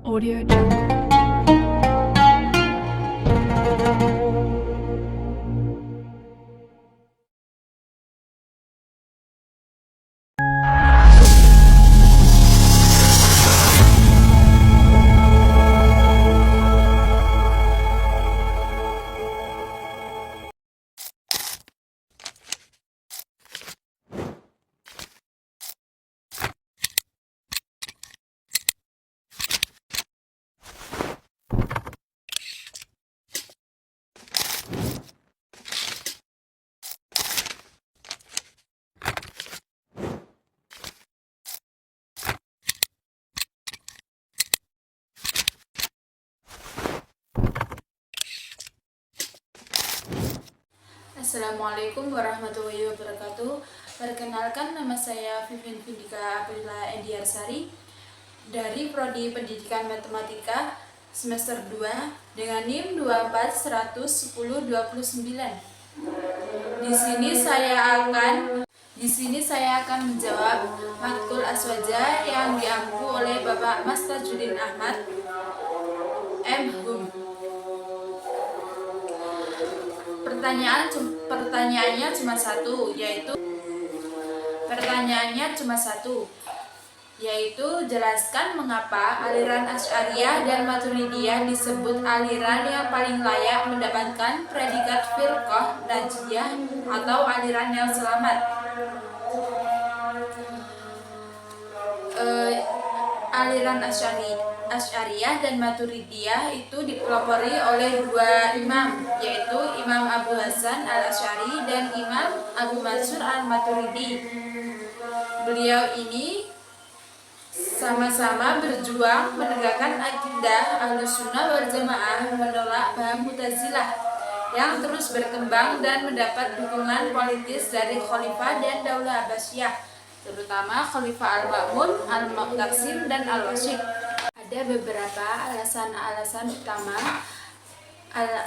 Audio Jungle. Assalamualaikum warahmatullahi wabarakatuh. Perkenalkan, nama saya Vivien Vindika Aprila Endiarsari dari Prodi Pendidikan Matematika semester 2 dengan NIM 2411029. Di sini saya akan menjawab matkul aswaja yang diampu oleh Bapak Mas Tajudin Ahmad M.Hum. Pertanyaannya cuma satu, yaitu jelaskan mengapa aliran Asy'ariyah dan Maturidiyah disebut aliran yang paling layak mendapatkan predikat firqah najiyah atau aliran yang selamat. Aliran Asy'ariyah dan Maturidiyah itu dipelopori oleh dua imam, yaitu Imam Abu Hasan al-Asy'ari dan Imam Abu Mansur al-Maturidi. Beliau ini sama-sama berjuang menegakkan akidah Ahlussunnah wal Jamaah, menolak paham Mu'tazilah yang terus berkembang dan mendapat dukungan politis dari Khalifah dan Daulah Abbasiyah, terutama Khalifah Al-Ma'mun, Al-Mu'tasim, dan Al-Wasyik. Ada beberapa alasan utama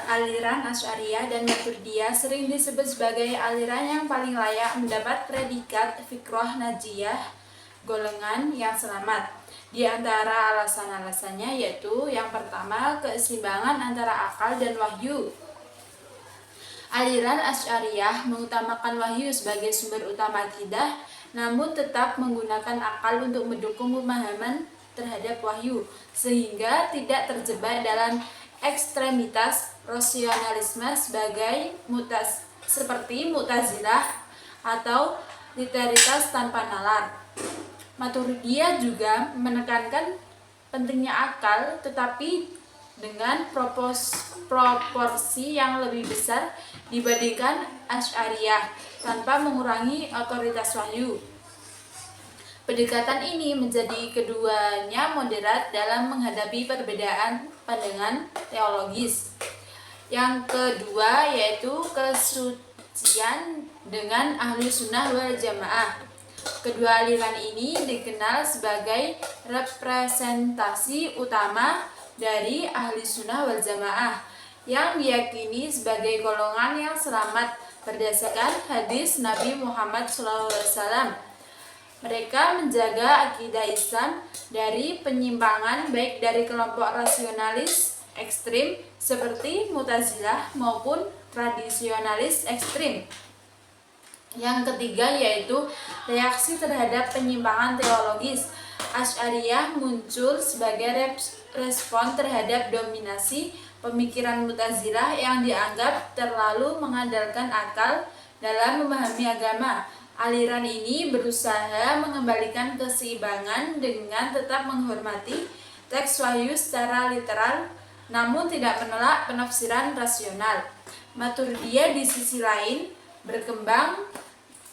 aliran Asy'ariyah dan Maturidiyah sering disebut sebagai aliran yang paling layak mendapat predikat fiqh najiyah, golongan yang selamat. Di antara alasannya yaitu yang pertama, keseimbangan antara akal dan wahyu. Aliran Asy'ariyah mengutamakan wahyu sebagai sumber utama akidah, namun tetap menggunakan akal untuk mendukung pemahaman terhadap wahyu, sehingga tidak terjebak dalam ekstremitas rasionalisme seperti Mu'tazilah atau linearitas tanpa nalar. Maturidiyah juga menekankan pentingnya akal, tetapi dengan proporsi yang lebih besar dibandingkan Asy'ariyah, tanpa mengurangi otoritas wahyu. Pendekatan ini menjadi keduanya moderat dalam menghadapi perbedaan pandangan teologis. Yang kedua yaitu kesucian dengan Ahlussunnah wal Jamaah. Kedua aliran ini dikenal sebagai representasi utama dari Ahlussunnah wal Jamaah yang diyakini sebagai golongan yang selamat berdasarkan hadis Nabi Muhammad SAW. Mereka menjaga akidah Islam dari penyimpangan baik dari kelompok rasionalis ekstrim seperti Mu'tazilah maupun tradisionalis ekstrim. Yang ketiga yaitu reaksi terhadap penyimpangan teologis. Asy'ariyah muncul sebagai respon terhadap dominasi pemikiran Mu'tazilah yang dianggap terlalu mengandalkan akal dalam memahami agama. Aliran ini berusaha mengembalikan keseimbangan dengan tetap menghormati teks wahyu secara literal, namun tidak menolak penafsiran rasional. Maturidiyah di sisi lain berkembang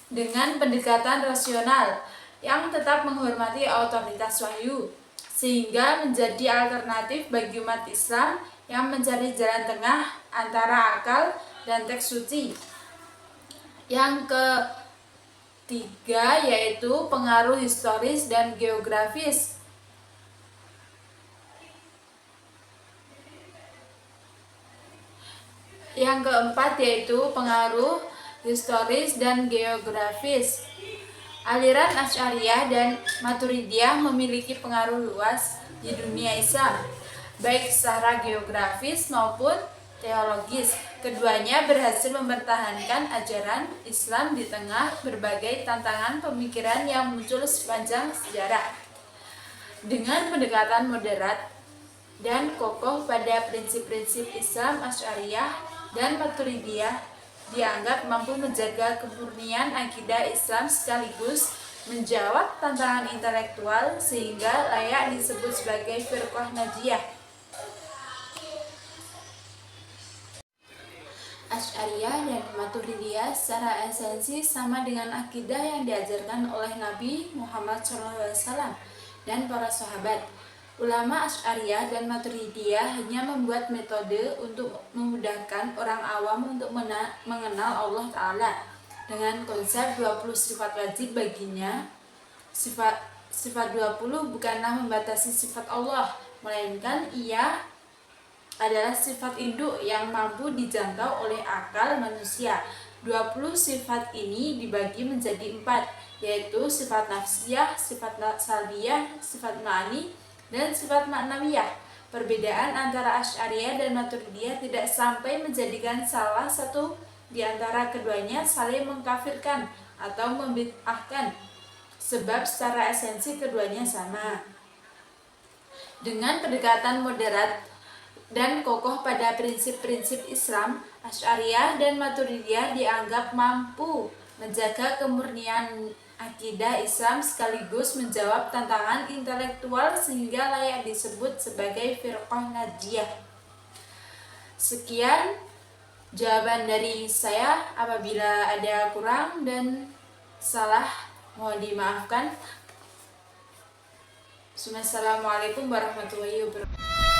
dengan pendekatan rasional yang tetap menghormati otoritas wahyu, sehingga menjadi alternatif bagi umat Islam yang mencari jalan tengah antara akal dan teks suci. Yang ketiga yaitu pengaruh historis dan geografis. Yang keempat yaitu pengaruh historis dan geografis. Aliran Asy'ariyah dan Maturidiyah memiliki pengaruh luas di dunia Islam, baik secara geografis maupun teologis. Keduanya berhasil mempertahankan ajaran Islam di tengah berbagai tantangan pemikiran yang muncul sepanjang sejarah. Dengan pendekatan moderat dan kokoh pada prinsip-prinsip Islam, Asy'ariyah dan Maturidiyah dianggap mampu menjaga kemurnian akidah Islam sekaligus menjawab tantangan intelektual sehingga layak disebut sebagai firqah najiyah. Asy'ariyah dan Maturidiyah secara esensi sama dengan akidah yang diajarkan oleh Nabi Muhammad SAW dan para sahabat. Ulama Asy'ariyah dan Maturidiyah hanya membuat metode untuk memudahkan orang awam untuk mengenal Allah Ta'ala dengan konsep 20 sifat wajib baginya. Sifat 20 bukanlah membatasi sifat Allah, melainkan ia adalah sifat induk yang mampu dijangkau oleh akal manusia. 20 sifat ini dibagi menjadi 4, yaitu sifat nafsiyah, sifat salbiyah, sifat ma'ani, dan sifat ma'nawiyah. Perbedaan antara Asy'ariyah dan Maturidiyah tidak sampai menjadikan salah satu di antara keduanya saling mengkafirkan atau membid'ahkan, sebab secara esensi keduanya sama. Dengan pendekatan moderat dan kokoh pada prinsip-prinsip Islam, Asy'ariyah dan Maturidiyah dianggap mampu menjaga kemurnian akidah Islam sekaligus menjawab tantangan intelektual sehingga layak disebut sebagai firqah najiyah. Sekian jawaban dari saya. Apabila ada kurang dan salah mohon dimaafkan. Assalamualaikum warahmatullahi wabarakatuh.